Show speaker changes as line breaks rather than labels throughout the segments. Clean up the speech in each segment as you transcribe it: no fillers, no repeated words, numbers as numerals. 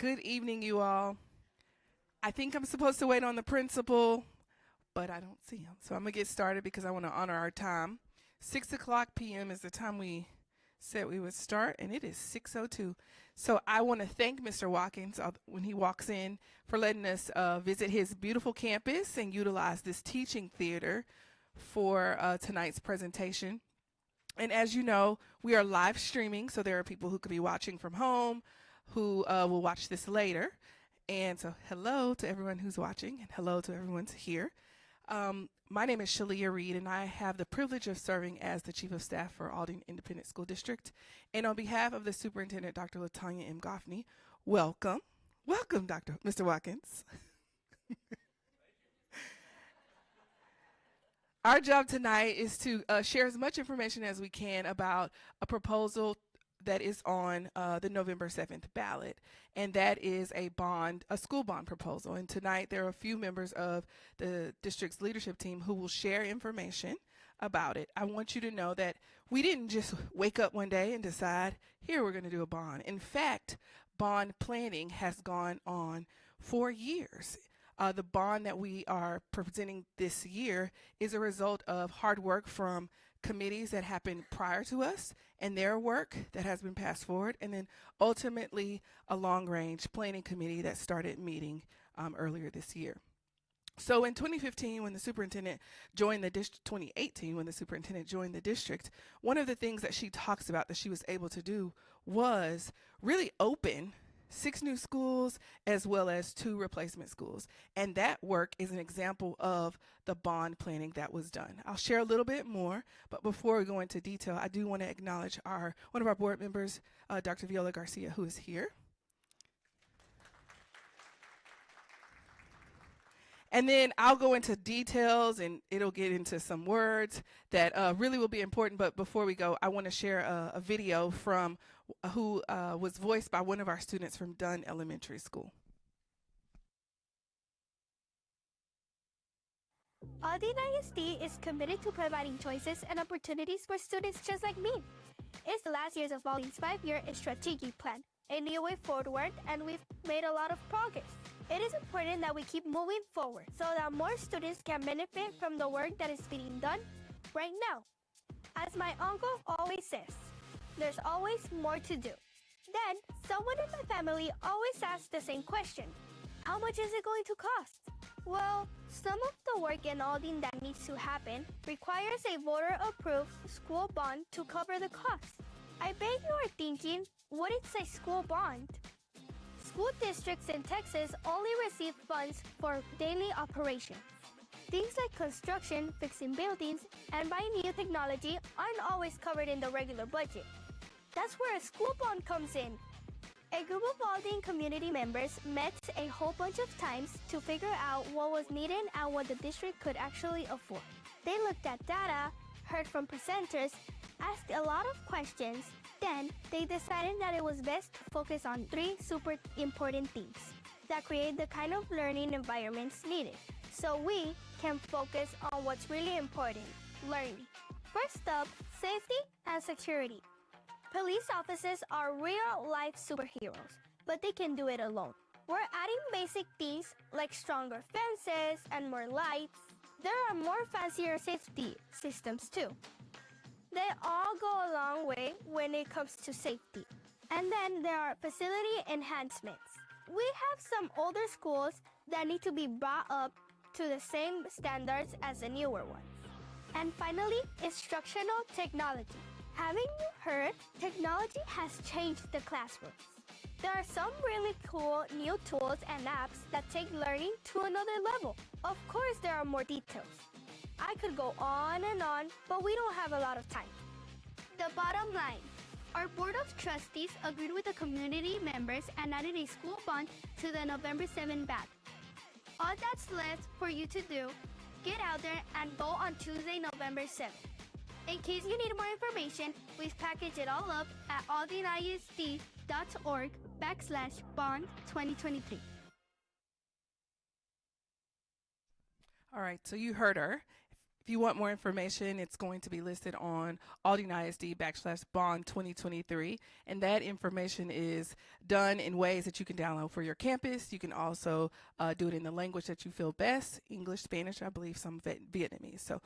Good evening, you all. I think I'm supposed to wait on the principal, but I don't see him. So I'm going to get started because I want to honor our time. 6 o'clock p.m. is the time we said we would start, and it is 6:02. So I want to thank Mr. Watkins when he walks in for letting us visit his beautiful campus and utilize this teaching theater for tonight's presentation. And as you know, we are live streaming, so there are people who could be watching from home who will watch this later. And so hello to everyone who's watching, and hello to everyone here. My name is Shalia Reed, and I have the privilege of serving as the Chief of Staff for Aldine Independent School District. And on behalf of the Superintendent, Dr. Latanya M. Goffney, welcome. Welcome, Mr. Watkins. Our job tonight is to share as much information as we can about a proposal that is on the November 7th ballot, and that is a school bond proposal. And tonight there are a few members of the district's leadership team who will share information about it. I want you to know that we didn't just wake up one day and decide, here, we're going to do a bond. In fact, bond planning has gone on for years. The bond that we are presenting this year is a result of hard work from committees that happened prior to us and their work that has been passed forward, and then ultimately a long-range planning committee that started meeting earlier this year. So in 2015, when the superintendent joined the district, 2018, when the superintendent joined the district, one of the things that she talks about that she was able to do was really open 6 new schools as well as 2 replacement schools. And that work is an example of the bond planning that was done. I'll share a little bit more, but before we go into detail, I do want to acknowledge one of our board members, Dr. Viola Garcia, who is here. And then I'll go into details, and it'll get into some words that really will be important. But before we go, I want to share a video from who was voiced by one of our students from Dunn Elementary School.
Aldine ISD is committed to providing choices and opportunities for students just like me. It's the last years of Aldine's 5-year strategic plan, a new way forward, and we've made a lot of progress. It is important that we keep moving forward so that more students can benefit from the work that is being done right now. As my uncle always says, there's always more to do. Then, someone in my family always asks the same question. How much is it going to cost? Well, some of the work in Aldine that needs to happen requires a voter-approved school bond to cover the cost. I bet you are thinking, what is a school bond? School districts in Texas only receive funds for daily operations. Things like construction, fixing buildings, and buying new technology aren't always covered in the regular budget. That's where a school bond comes in. A group of Aldine community members met a whole bunch of times to figure out what was needed and what the district could actually afford. They looked at data, heard from presenters, asked a lot of questions. Then, they decided that it was best to focus on 3 super important things that create the kind of learning environments needed, so we can focus on what's really important, learning. First up, safety and security. Police officers are real-life superheroes, but they can do it alone. We're adding basic things like stronger fences and more lights. There are more fancier safety systems too. They all go a long way when it comes to safety. And then there are facility enhancements. We have some older schools that need to be brought up to the same standards as the newer ones. And finally, instructional technology. Haven't you heard? Technology has changed the classrooms. There are some really cool new tools and apps that take learning to another level. Of course, there are more details. I could go on and on, but we don't have a lot of time. The bottom line, our Board of Trustees agreed with the community members and added a school bond to the November 7 ballot. All that's left for you to do, get out there and vote on Tuesday, November 7th. In case you need more information, we've packaged it all up at aldineisd.org/bond2023.
All right, so you heard her. If you want more information, it's going to be listed on Aldine ISD /bond 2023. And that information is done in ways that you can download for your campus. You can also do it in the language that you feel best, English, Spanish, I believe some Vietnamese. So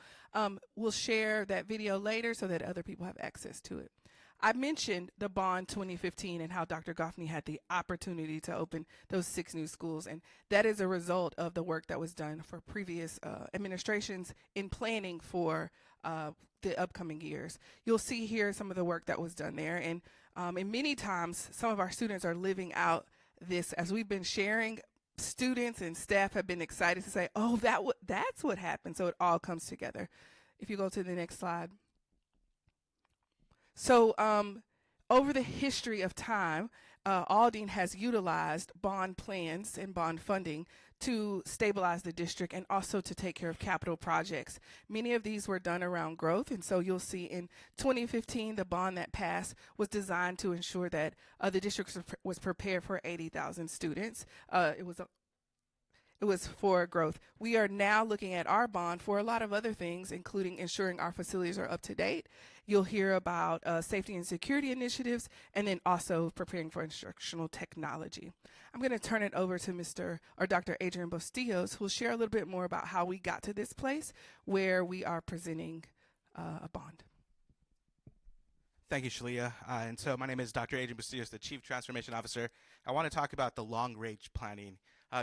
we'll share that video later so that other people have access to it. I mentioned the Bond 2015 and how Dr. Goffney had the opportunity to open those 6 new schools, and that is a result of the work that was done for previous administrations in planning for the upcoming years. You'll see here some of the work that was done there, and many times some of our students are living out this as we've been sharing. Students and staff have been excited to say, oh, that's what happened. So it all comes together. If you go to the next slide. So over the history of time, Aldine has utilized bond plans and bond funding to stabilize the district and also to take care of capital projects. Many of these were done around growth, and so you'll see in 2015 the bond that passed was designed to ensure that the district was prepared for 80,000 students. It was for growth. We are now looking at our bond for a lot of other things, including ensuring our facilities are up to date. You'll hear about safety and security initiatives, and then also preparing for instructional technology. I'm going to turn it over to Dr. Adrian Bustillos, who will share a little bit more about how we got to this place where we are presenting a bond.
Thank you, Shalia. And so my name is Dr. Adrian Bustillos, the Chief Transformation Officer. I want to talk about the Long Range Planning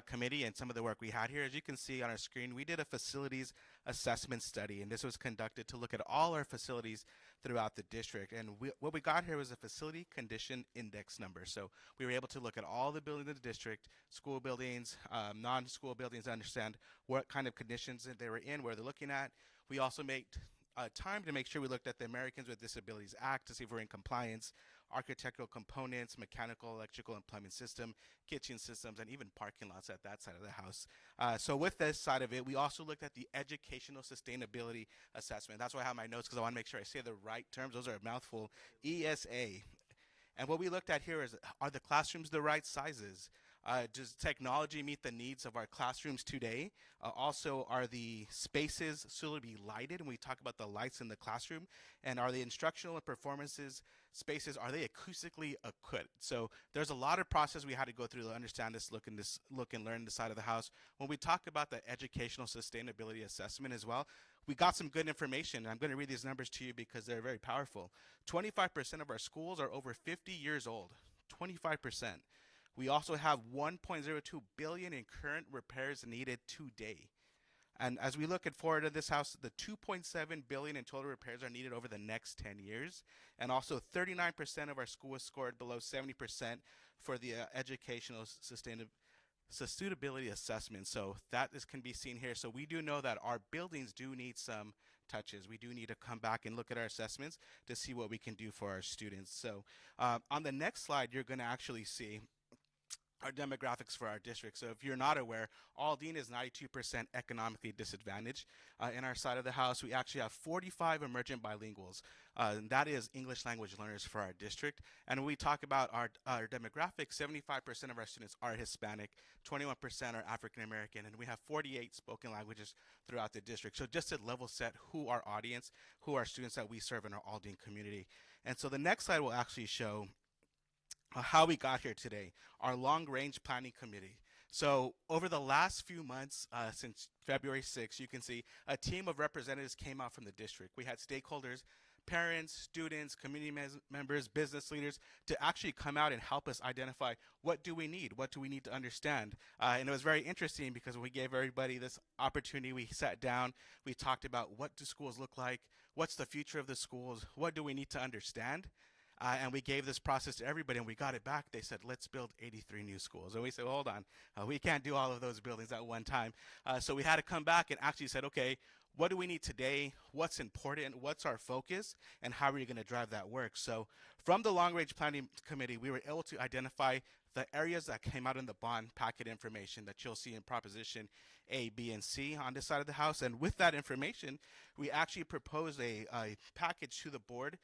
Committee and some of the work we had here. As you can see on our screen, we did a facilities assessment study, and this was conducted to look at all our facilities throughout the district. And what we got here was a facility condition index number. So we were able to look at all the buildings in the district, school buildings, non-school buildings, to understand what kind of conditions that they were in, where they're looking at. We also made time to make sure we looked at the Americans with Disabilities Act to see if we're in compliance, architectural components, mechanical, electrical, and plumbing system, kitchen systems, and even parking lots at that side of the house. So with this side of it, we also looked at the educational sustainability assessment. That's why I have my notes, because I want to make sure I say the right terms. Those are a mouthful. ESA. And what we looked at here is, are the classrooms the right sizes? Does technology meet the needs of our classrooms today? Also, are the spaces suitably lighted when we talk about the lights in the classroom? And are the instructional and performances spaces, are they acoustically equipped? So there's a lot of process we had to go through to understand this look and learn this side of the house. When we talk about the educational sustainability assessment as well, we got some good information. I'm going to read these numbers to you because they're very powerful. 25% of our schools are over 50 years old. 25%. We also have 1.02 billion in current repairs needed today. And as we look at forward of this house, the 2.7 billion in total repairs are needed over the next 10 years. And also 39% of our schools scored below 70% for the educational suitability assessment. So that can be seen here. So we do know that our buildings do need some touches. We do need to come back and look at our assessments to see what we can do for our students. So on the next slide, you're going to actually see our demographics for our district. So if you're not aware, Aldine is 92% economically disadvantaged. In our side of the house, we actually have 45 emergent bilinguals. And that is English language learners for our district. And when we talk about our demographics, 75% of our students are Hispanic, 21% are African American, and we have 48 spoken languages throughout the district. So just to level set who our audience, who our students that we serve in our Aldine community. And so the next slide will actually show how we got here today, our long range planning committee. So over the last few months, since February 6th, you can see a team of representatives came out from the district. We had stakeholders, parents, students, community members, business leaders to actually come out and help us identify what do we need to understand. And it was very interesting because when we gave everybody this opportunity, we sat down, we talked about what do schools look like, what's the future of the schools, what do we need to understand. And we gave this process to everybody, and we got it back. They said, let's build 83 new schools. And we said, well, hold on. We can't do all of those buildings at one time. So we had to come back and actually said, okay, what do we need today? What's important? What's our focus? And how are we going to drive that work? So from the Long Range Planning Committee, we were able to identify the areas that came out in the bond packet information that you'll see in Proposition A, B, and C on this side of the house. And with that information, we actually proposed a package to the board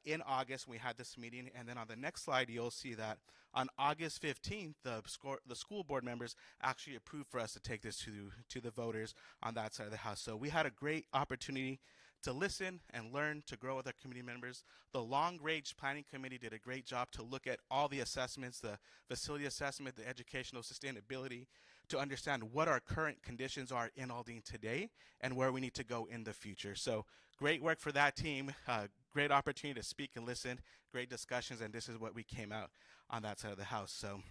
in August. We had this meeting, and then on the next slide, you'll see that on August 15th, the school board members actually approved for us to take this to the voters on that side of the house. So we had a great opportunity to listen and learn, to grow with our community members. The Long Range Planning Committee did a great job to look at all the assessments, the facility assessment, the educational sustainability, to understand what our current conditions are in Aldine today and where we need to go in the future. So great work for that team. Great opportunity to speak and listen, great discussions, and this is what we came out on that side of the house. So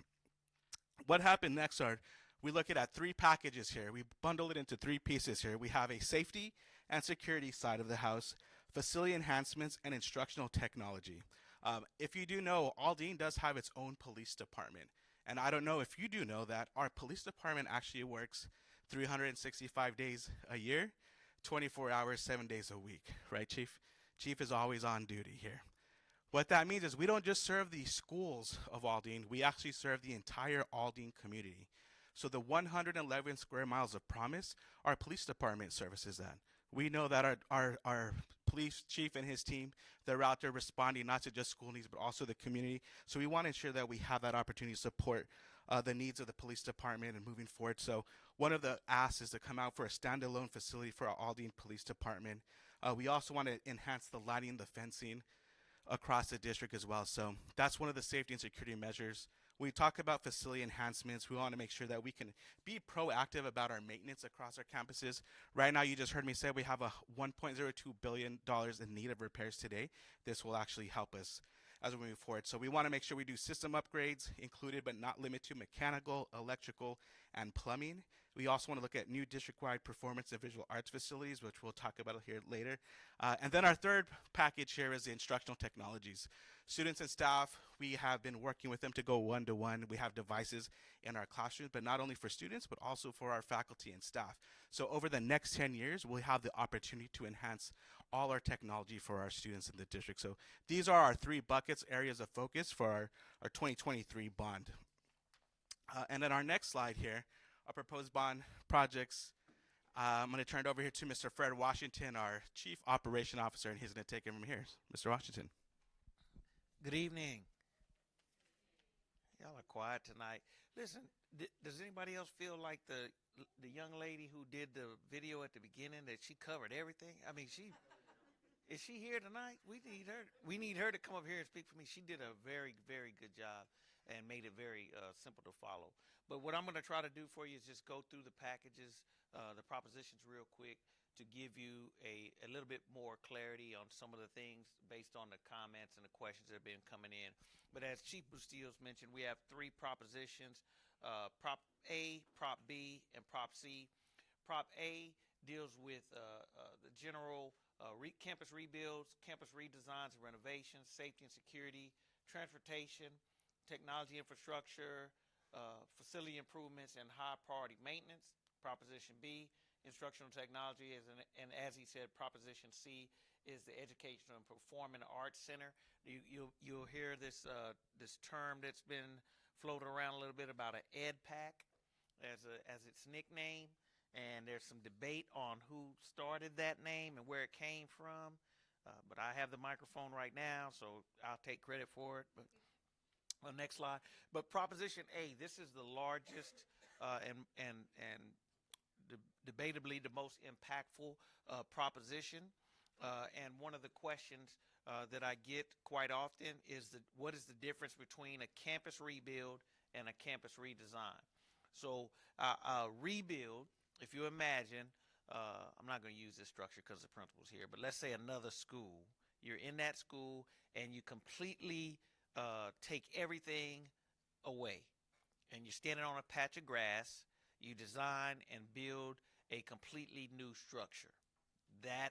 what happened next are, we look at 3 packages here. We bundle it into 3 pieces here. We have a safety and security side of the house, facility enhancements, and instructional technology. If you do know, Aldine does have its own police department. And I don't know if you do know that our police department actually works 365 days a year, 24 hours, 7 days a week, right, Chief? Chief is always on duty here. What that means is we don't just serve the schools of Aldine, we actually serve the entire Aldine community. So the 111 square miles of promise, our police department services that. We know that our police chief and his team, they're out there responding not to just school needs, but also the community. So we want to ensure that we have that opportunity to support the needs of the police department and moving forward. So one of the asks is to come out for a standalone facility for our Aldine Police Department. We also want to enhance the lighting, the fencing across the district as well. So that's one of the safety and security measures. We talk about facility enhancements. We want to make sure that we can be proactive about our maintenance across our campuses. Right now, you just heard me say we have a $1.02 billion in need of repairs today. This will actually help us as we move forward. So we want to make sure we do system upgrades, included but not limited to mechanical, electrical, and plumbing. We also want to look at new district-wide performance and visual arts facilities, which we'll talk about here later. And then our third package here is the instructional technologies. Students and staff, we have been working with them to go one-to-one. We have devices in our classrooms, but not only for students, but also for our faculty and staff. So over the next 10 years, we'll have the opportunity to enhance all our technology for our students in the district. So these are our 3 buckets, areas of focus for our 2023 bond. And then our next slide here, our proposed bond projects. I'm going to turn it over here to Mr. Fred Washington, our Chief Operation Officer, and he's going to take it from here. Mr. Washington.
Good evening. Y'all are quiet tonight. Listen, does anybody else feel like the young lady who did the video at the beginning, that she covered everything? I mean, is she here tonight? We need her. We need her to come up here and speak for me. She did a very, very good job and made it very simple to follow. But what I'm going to try to do for you is just go through the packages, the propositions real quick, to give you a little bit more clarity on some of the things based on the comments and the questions that have been coming in. But as Chief Bustillos mentioned, we have 3 propositions, Prop A, Prop B, and Prop C. Prop A deals with the general campus rebuilds, campus redesigns and renovations, safety and security, transportation, technology infrastructure, facility improvements, and high priority maintenance. Proposition B, instructional technology, and as he said, Proposition C is the Educational and Performing Arts Center. You'll hear this term that's been floated around a little bit about an ed pack as its nickname, and there's some debate on who started that name and where it came from. But I have the microphone right now, so I'll take credit for it. But next slide. But Proposition A, this is the largest and debatably the most impactful proposition. And one of the questions that I get quite often is what is the difference between a campus rebuild and a campus redesign? So a rebuild, if you imagine, I'm not going to use this structure because the principal's here, but let's say another school. You're in that school and you completely take everything away, and you're standing on a patch of grass. You design and build a completely new structure. That,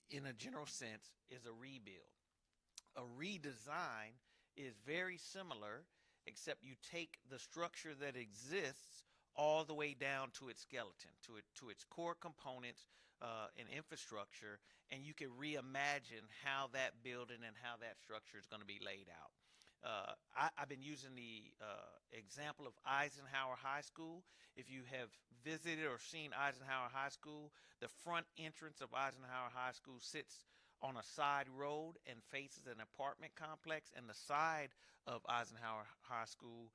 in a general sense, is a rebuild. A redesign is very similar, except you take the structure that exists all the way down to its skeleton, to its core components and infrastructure, and you can reimagine how that building and how that structure is going to be laid out. I've been using the example of Eisenhower High School. If you have visited or seen Eisenhower High School, the front entrance of Eisenhower High School sits on a side road and faces an apartment complex, and the side of Eisenhower High School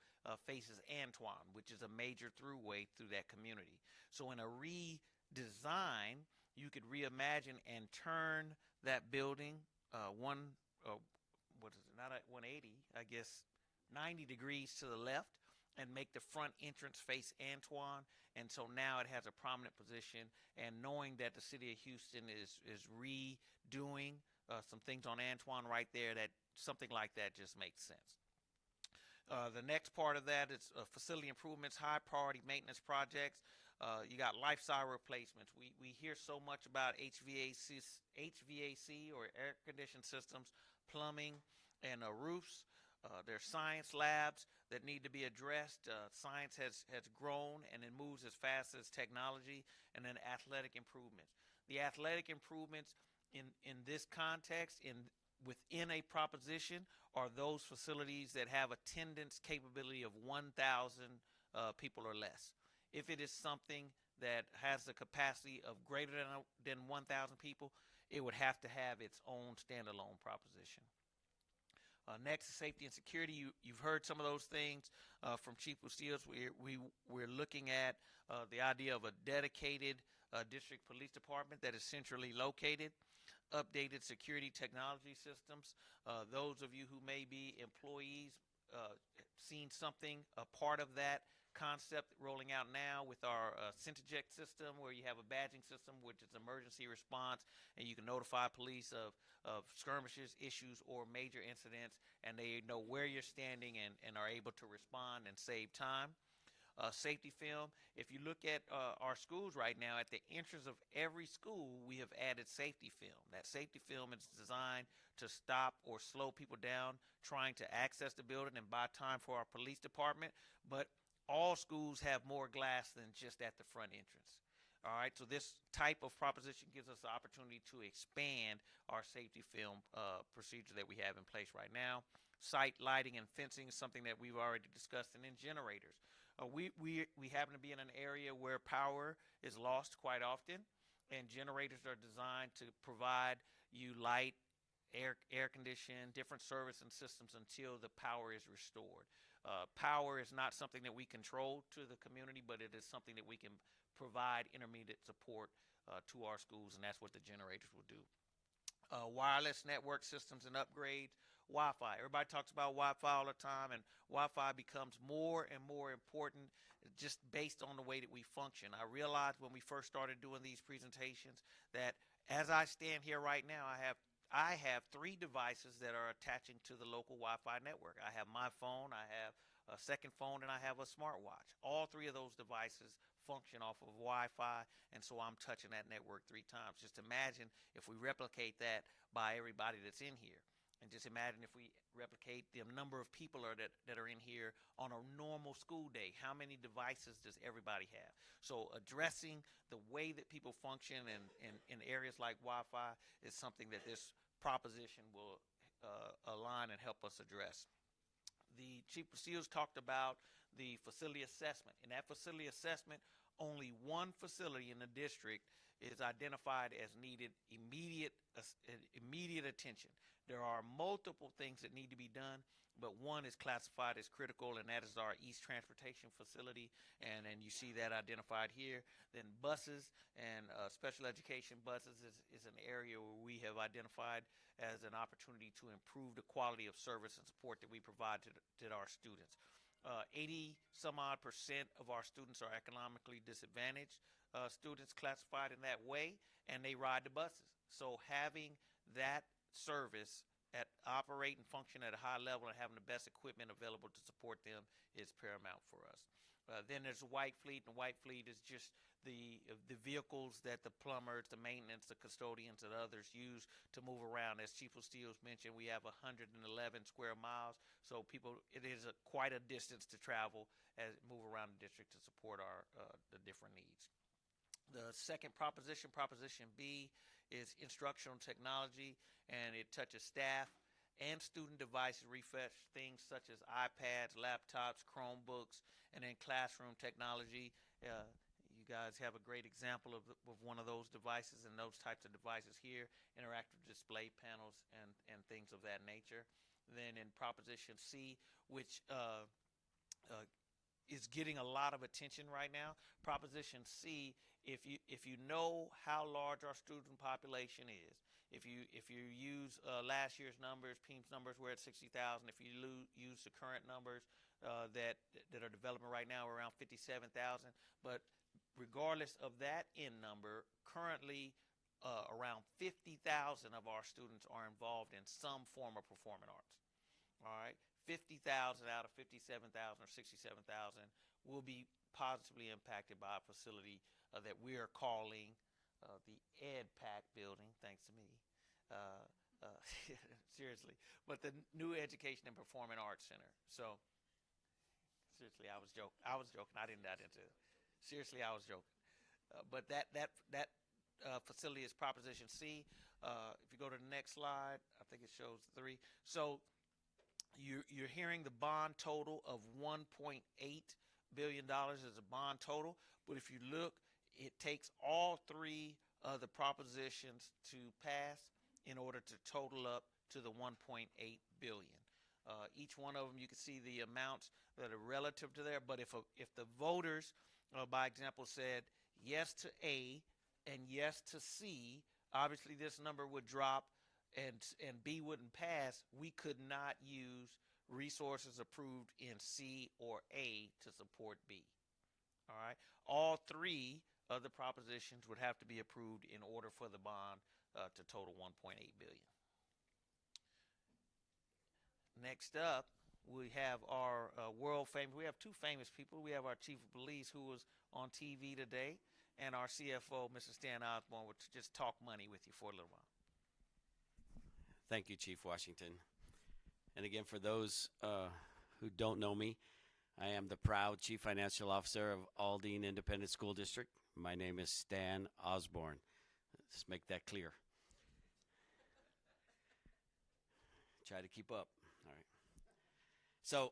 faces Antoine, which is a major throughway through that community. So in a redesign, you could reimagine and turn that building what is it, not at 180, I guess 90 degrees to the left, and make the front entrance face Antoine. And so now it has a prominent position. And knowing that the city of Houston is redoing some things on Antoine right there, that something like that just makes sense. The next part of that is facility improvements, high priority maintenance projects. You got lifestyle replacements. We hear so much about HVAC or air conditioned systems, plumbing, and roofs. There's science labs that need to be addressed. Science has grown and it moves as fast as technology. And then athletic improvements. The athletic improvements in this context, within a proposition, are those facilities that have attendance capability of 1,000 people or less. If it is something that has the capacity of greater than 1,000 people, it would have to have its own standalone proposition. Next is safety and security. You've heard some of those things from Chief Bustillos. We're looking at the idea of a dedicated district police department that is centrally located, updated security technology systems. Those of you who may be employees seen something, a part of that concept rolling out now with our Synteject system, where you have a badging system, which is emergency response, and you can notify police of skirmishes, issues, or major incidents, and they know where you're standing and are able to respond and save time. Safety film. If you look at our schools right now, at the entrance of every school, we have added safety film. That safety film is designed to stop or slow people down trying to access the building and buy time for our police department. But all schools have more glass than just at the front entrance. All right, so this type of proposition gives us the opportunity to expand our safety film procedure that we have in place right now. Site lighting and fencing is something that we've already discussed, and then generators. We happen to be in an area where power is lost quite often, and generators are designed to provide you light, air condition, different service and systems until the power is restored. Power is not something that we control to the community, but it is something that we can provide intermediate support to our schools, and that's what the generators will do. Wireless network systems and upgrades, Wi-Fi. Everybody talks about Wi-Fi all the time, and Wi-Fi becomes more and more important just based on the way that we function. I realized when we first started doing these presentations that as I stand here right now, I have 3 devices that are attaching to the local Wi-Fi network. I have my phone, I have a second phone, and I have a smartwatch. All 3 of those devices function off of Wi-Fi, and so I'm touching that network 3 times. Just imagine if we replicate that by everybody that's in here. And just imagine if we replicate the number of people that are in here on a normal school day. How many devices does everybody have? So addressing the way that people function in areas like Wi-Fi is something that this proposition will align and help us address. The Chief Bustillos talked about the facility assessment. In that facility assessment, only one facility in the district is identified as needed immediate attention. There are multiple things that need to be done, but one is classified as critical, and that is our East Transportation Facility, and you see that identified here. Then buses and special education buses is an area where we have identified as an opportunity to improve the quality of service and support that we provide to our students. 80-some-odd% of our students are economically disadvantaged students classified in that way, and they ride the buses. So having that service operate and function at a high level and having the best equipment available to support them is paramount for us. Then there's the white fleet, and the white fleet is just the vehicles that the plumbers, the maintenance, the custodians, and others use to move around. As Chief Bustillos mentioned, we have 111 square miles, so it is quite a distance to travel as move around the district to support the different needs. The second proposition, Proposition B, is instructional technology, and it touches staff and student devices, refresh things such as iPads, laptops, Chromebooks, and then classroom technology. You guys have a great example of one of those devices and those types of devices here, interactive display panels and things of that nature. Then in Proposition C, which is getting a lot of attention right now. Proposition C, if you know how large our student population is, if you use last year's numbers, PEIMS numbers, we're at 60,000. If you use the current numbers that are developing right now, we're around 57,000. But regardless of that end number, currently around 50,000 of our students are involved in some form of performing arts. All right, 50,000 out of 57,000 or 67,000 will be positively impacted by a facility that we are calling the EdPAC building, thanks to me. Seriously, but the New Education and Performing Arts Center. So, seriously, I was joking. I didn't dive into it. Seriously, I was joking. But that facility is Proposition C. If you go to the next slide, I think it shows 3. So you're hearing the bond total of $1.8 billion as a bond total. But if you look, it takes all 3 of the propositions to pass in order to total up to the $1.8 billion. Each one of them, you can see the amounts that are relative to there. But if the voters, by example, said yes to A and yes to C, obviously this number would drop and B wouldn't pass. We could not use resources approved in C or A to support B. All right. All 3 of the propositions would have to be approved in order for the bond to total $1.8 billion. Next up, we have our world famous. We have 2 famous people. We have our chief of police, who was on TV today, and our CFO, Mr. Stan Osborne, will just talk money with you for a little while.
Thank you, Chief Washington. And again, for those who don't know me, I am the proud Chief Financial Officer of Aldine Independent School District. My name is Stan Osborne. Let's make that clear. Try to keep up. All right. So,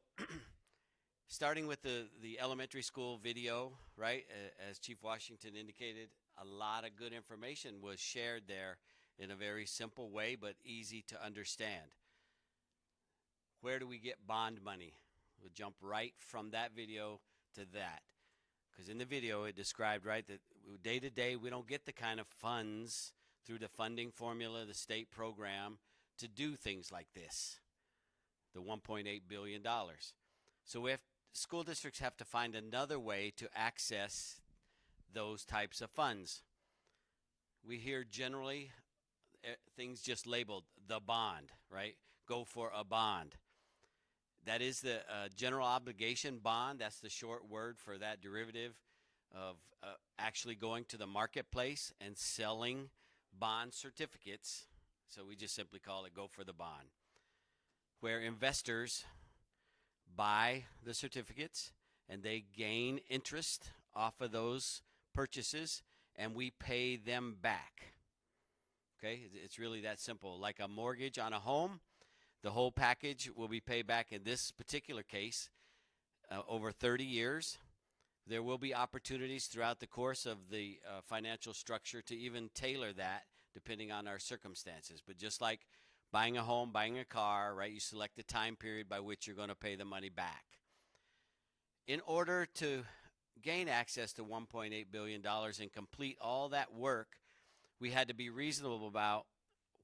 starting with the elementary school video, right, as Chief Washington indicated, a lot of good information was shared there in a very simple way, but easy to understand. Where do we get bond money? We'll jump right from that video to that. Because in the video, it described, right, that day to day, we don't get the kind of funds through the funding formula, the state program, to do things like this, the $1.8 billion. So if school districts have to find another way to access those types of funds. We hear generally things just labeled the bond, right? Go for a bond. That is the general obligation bond. That's the short word for that derivative of actually going to the marketplace and selling bond certificates. So we just simply call it go for the bond, where investors buy the certificates and they gain interest off of those purchases, and we pay them back. Okay, it's really that simple. Like a mortgage on a home, the whole package will be paid back. In this particular case, over 30 years. There will be opportunities throughout the course of the financial structure to even tailor that depending on our circumstances. But just like buying a home, buying a car, right, you select the time period by which you're going to pay the money back. In order to gain access to $1.8 billion and complete all that work, we had to be reasonable about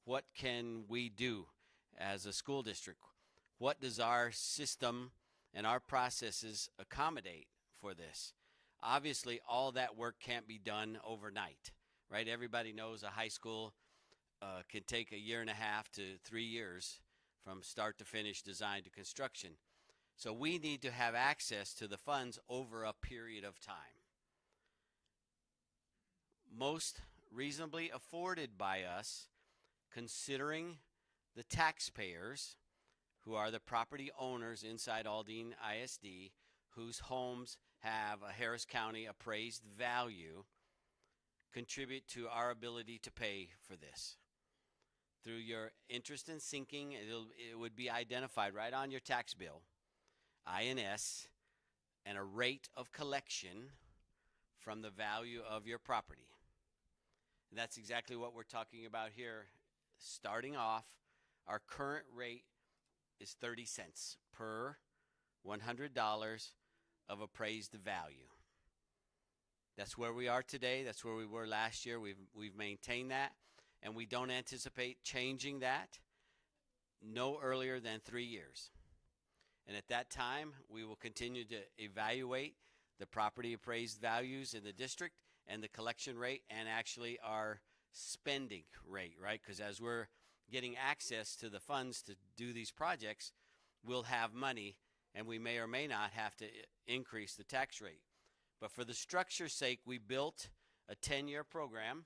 what can we do as a school district. What does our system and our processes accommodate for this? Obviously, all that work can't be done overnight, right? Everybody knows a high school can take 1.5 years to 3 years from start to finish, design to construction. So we need to have access to the funds over a period of time. Most reasonably afforded by us, considering the taxpayers who are the property owners inside Aldine ISD, whose homes have a Harris County appraised value, contribute to our ability to pay for this. Through your interest in sinking, it would be identified right on your tax bill, INS, and a rate of collection from the value of your property. And that's exactly what we're talking about here. Starting off, our current rate is 30 cents per $100 of appraised value. That's where we are today. That's where we were last year. We've maintained that, and we don't anticipate changing that no earlier than 3 years. And at that time, we will continue to evaluate the property appraised values in the district and the collection rate and actually our spending rate, right? Because as we're getting access to the funds to do these projects, we'll have money, and we may or may not have to increase the tax rate. But for the structure's sake, we built a 10-year program,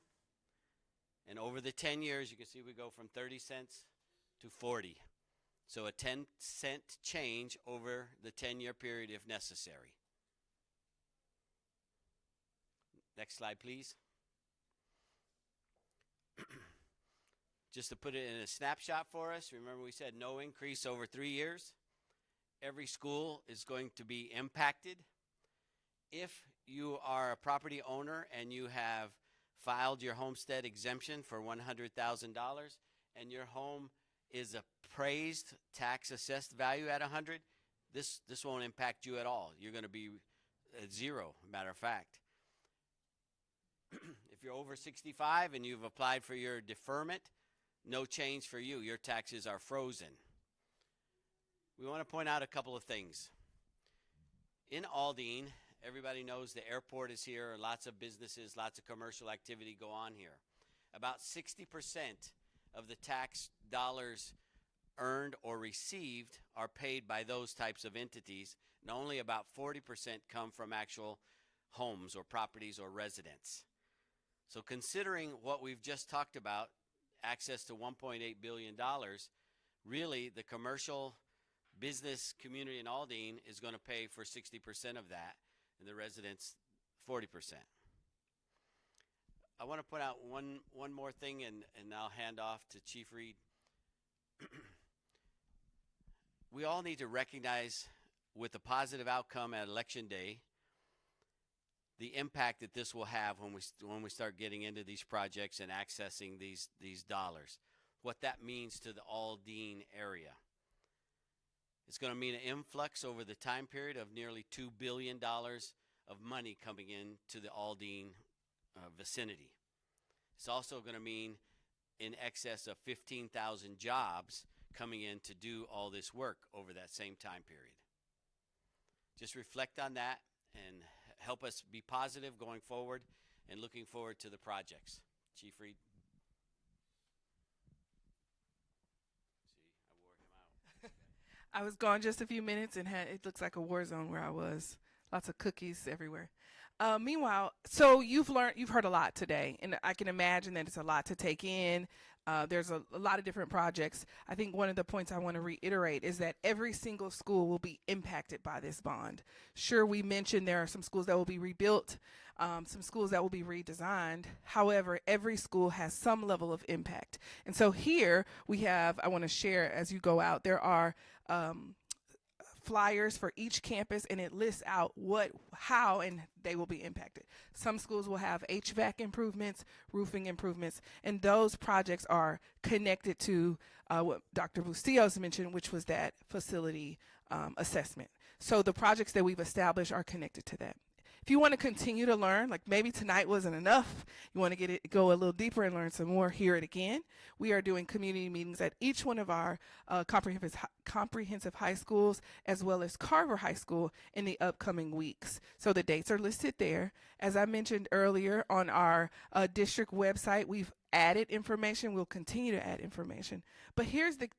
and over the 10 years, you can see we go from 30 cents to 40. So a 10-cent change over the 10-year period if necessary. Next slide, please. Just to put it in a snapshot for us, remember we said no increase over 3 years. Every school is going to be impacted. If you are a property owner and you have filed your homestead exemption for $100,000 and your home is appraised tax assessed value at 100, this won't impact you at all. You're going to be at zero, matter of fact. If you're over 65 and you've applied for your deferment, no change for you. Your taxes are frozen. We want to point out a couple of things. In Aldine, everybody knows the airport is here, lots of businesses, lots of commercial activity go on here. About 60% of the tax dollars earned or received are paid by those types of entities, and only about 40% come from actual homes or properties or residents. So considering what we've just talked about, access to $1.8 billion, really the commercial business community in Aldine is going to pay for 60% of that, and the residents 40%. I want to point out one more thing, and I'll hand off to Chief Reed. We all need to recognize, with a positive outcome at Election Day, the impact that this will have when we start getting into these projects and accessing these dollars. What that means to the Aldine area. It's going to mean an influx over the time period of nearly $2 billion of money coming into the Aldine vicinity. It's also going to mean in excess of 15,000 jobs coming in to do all this work over that same time period. Just reflect on that and help us be positive going forward and looking forward to the projects. Chief Reed. See, I wore him out.
I was gone just a few minutes and it looks like a war zone where I was. Lots of cookies everywhere. Meanwhile, so you've heard a lot today, and I can imagine that it's a lot to take in. There's a lot of different projects. I think one of the points I want to reiterate is that every single school will be impacted by this bond. Sure, we mentioned there are some schools that will be rebuilt, some schools that will be redesigned. However, every school has some level of impact. And so here we have, I want to share as you go out, there are flyers for each campus, and it lists out how and they will be impacted. Some schools will have HVAC improvements, roofing improvements, and those projects are connected to what Dr. Bustillos mentioned, which was that facility assessment. So the projects that we've established are connected to that. If you want to continue to learn, like maybe tonight wasn't enough, you want to go a little deeper and learn some more, hear it again. We are doing community meetings at each one of our comprehensive high schools, as well as Carver High School in the upcoming weeks. So the dates are listed there. As I mentioned earlier, on our district website, we've added information. We'll continue to add information. But here's the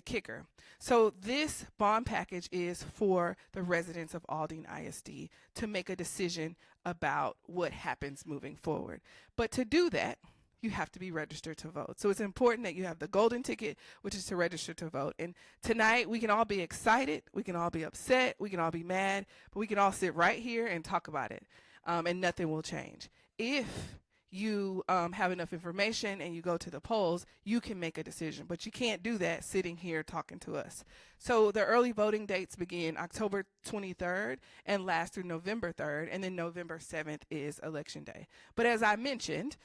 kicker. So this bond package is for the residents of Aldine ISD to make a decision about what happens moving forward. But to do that, you have to be registered to vote. So it's important that you have the golden ticket, which is to register to vote. And tonight we can all be excited, we can all be upset, we can all be mad, but we can all sit right here and talk about it, and nothing will change. If you have enough information and you go to the polls, you can make a decision. But you can't do that sitting here talking to us. So the early voting dates begin October 23rd and last through November 3rd, and then November 7th is Election Day. But as I mentioned,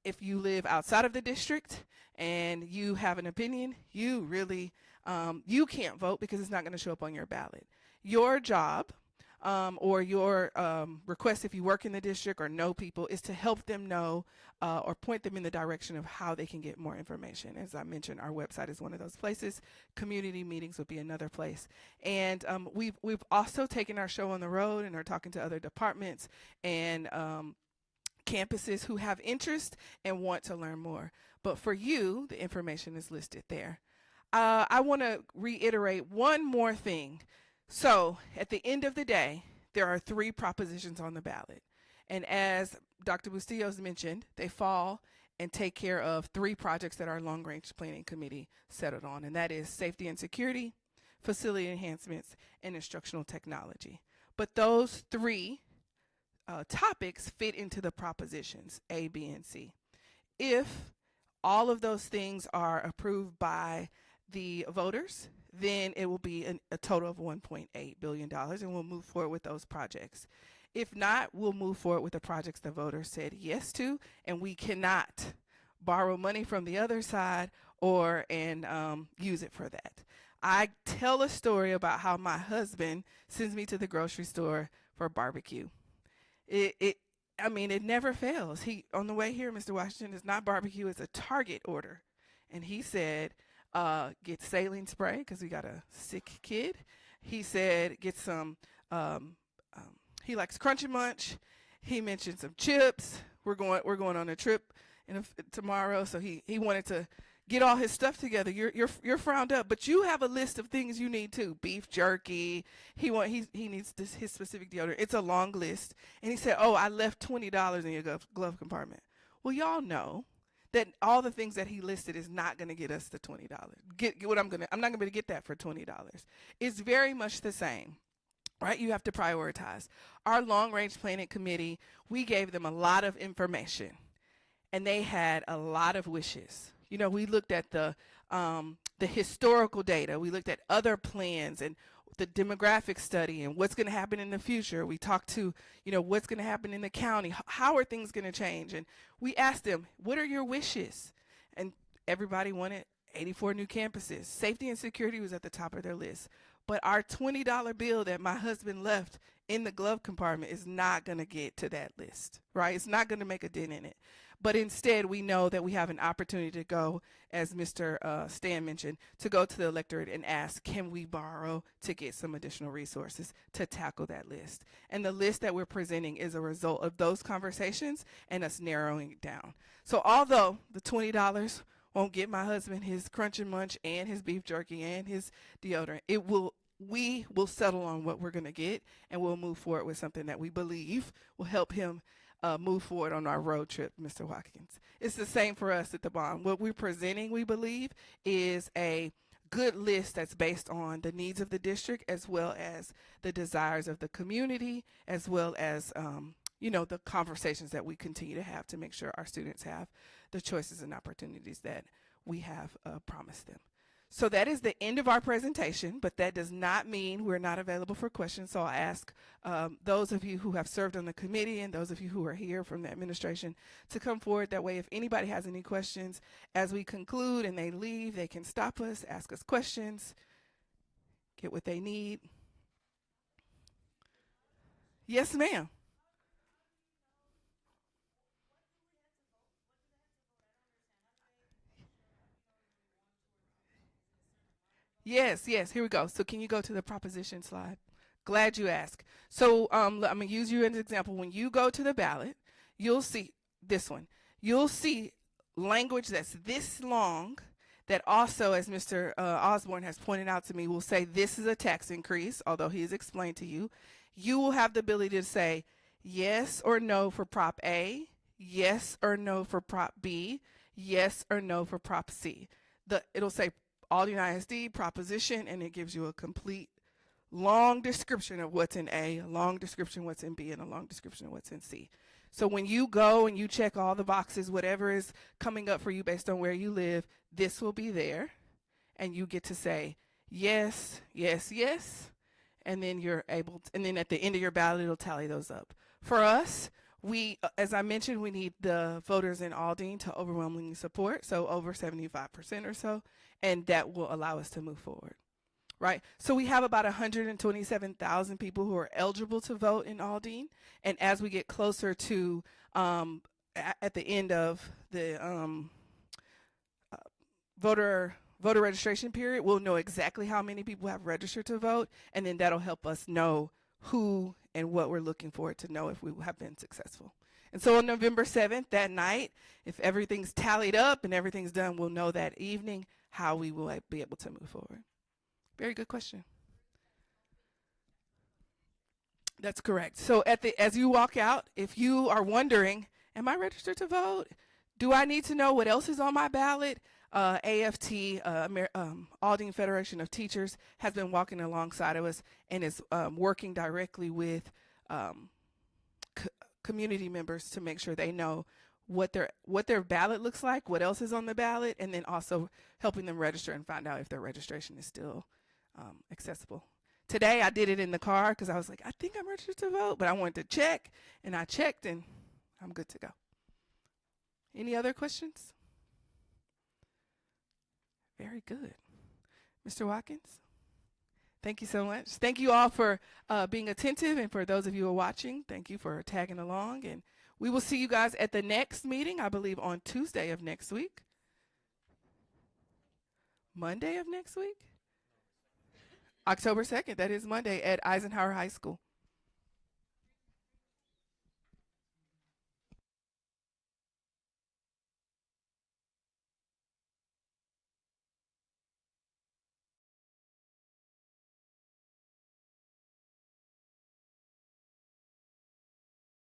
if you live outside of the district and you have an opinion, you really you can't vote because it's not going to show up on your ballot. Your job or your request, if you work in the district or know people, is to help them know or point them in the direction of how they can get more information. As I mentioned, our website is one of those places. Community meetings would be another place. And we've also taken our show on the road and are talking to other departments and campuses who have interest and want to learn more. But for you, the information is listed there. I want to reiterate one more thing. So at the end of the day, there are 3 propositions on the ballot. And as Dr. Bustillos mentioned, they fall and take care of 3 projects that our long-range planning committee settled on, and that is safety and security, facility enhancements, and instructional technology. But those 3 topics fit into the propositions A, B, and C. If all of those things are approved by the voters, then it will be a total of $1.8 billion, and we'll move forward with those projects. If not, we'll move forward with the projects the voters said yes to, and we cannot borrow money from the other side or use it for that. I tell a story about how my husband sends me to the grocery store for barbecue. I mean, it never fails. On the way here, Mr. Washington, it's not barbecue, it's a Target order. And he said, get saline spray because we got a sick kid. He said, get some, he likes Crunchy Munch. He mentioned some chips. We're going on a trip tomorrow. So he wanted to get all his stuff together. You're frowned up, but you have a list of things you need too. Beef jerky. He needs his specific deodorant. It's a long list. And he said, oh, I left $20 in your glove compartment. Well, y'all know that all the things that he listed is not going to get us the $20. Get what I'm not going to be able to get that for $20. It's very much the same, right? You have to prioritize. Our long-range planning committee, we gave them a lot of information, and they had a lot of wishes. You know, we looked at the historical data. We looked at other plans and the demographic study and what's going to happen in the future. We talked to, what's going to happen in the county. How are things going to change? And we asked them, what are your wishes? And everybody wanted 84 new campuses. Safety and security was at the top of their list. But our $20 bill that my husband left in the glove compartment is not going to get to that list, right? It's not going to make a dent in it. But instead, we know that we have an opportunity to go, as Mr. Stan mentioned, to go to the electorate and ask, can we borrow to get some additional resources to tackle that list? And the list that we're presenting is a result of those conversations and us narrowing it down. So although the $20 won't get my husband his Crunch and Munch and his beef jerky and his deodorant, we will settle on what we're going to get, and we'll move forward with something that we believe will help him move forward on our road trip, Mr. Watkins. It's the same for us at the bond. What we're presenting, we believe, is a good list that's based on the needs of the district as well as the desires of the community, as well as the conversations that we continue to have to make sure our students have the choices and opportunities that we have promised them. So that is the end of our presentation, but that does not mean we're not available for questions. So I ask those of you who have served on the committee and those of you who are here from the administration to come forward. That way, if anybody has any questions as we conclude and they leave, they can stop us, ask us questions, get what they need. Yes, ma'am. Yes, here we go. So can you go to the proposition slide? Glad you asked. So I'm going to use you as an example. When you go to the ballot, you'll see this one. You'll see language that's this long that also, as Mr. Osborne has pointed out to me, will say this is a tax increase, although he has explained to you. You will have the ability to say yes or no for Prop A, yes or no for Prop B, yes or no for Prop C. It'll say Aldine ISD proposition, and it gives you a complete long description of what's in A, a long description what's in B, and a long description of what's in C. So when you go and you check all the boxes, whatever is coming up for you based on where you live, this will be there. And you get to say yes, yes, yes. And then you're able to, and then at the end of your ballot, it'll tally those up. For us, we, as I mentioned, we need the voters in Aldine to overwhelmingly support, so over 75% or so, and that will allow us to move forward. Right, so we have about 127,000 people who are eligible to vote in Aldine, and as we get closer to at the end of the voter registration period, we'll know exactly how many people have registered to vote, and then that'll help us know who and what we're looking for to know if we have been successful. And so on November 7th, that night, if everything's tallied up and everything's done, we'll know that evening how we will be able to move forward. Very good question. That's correct. So as you walk out, if you are wondering, am I registered to vote? Do I need to know what else is on my ballot? AFT, Aldine Federation of Teachers, has been walking alongside of us and is working directly with community members to make sure they know what their ballot looks like, what else is on the ballot, and then also helping them register and find out if their registration is still accessible. Today I did it in the car because I was like, I think I'm registered to vote, but I wanted to check, and I checked, and I'm good to go. Any other questions? Very good. Mr. Watkins, thank you so much. Thank you all for being attentive, and for those of you who are watching, thank you for tagging along, and we will see you guys at the next meeting, I believe on Tuesday of next week. Monday of next week? October 2nd, that is Monday at Eisenhower High School.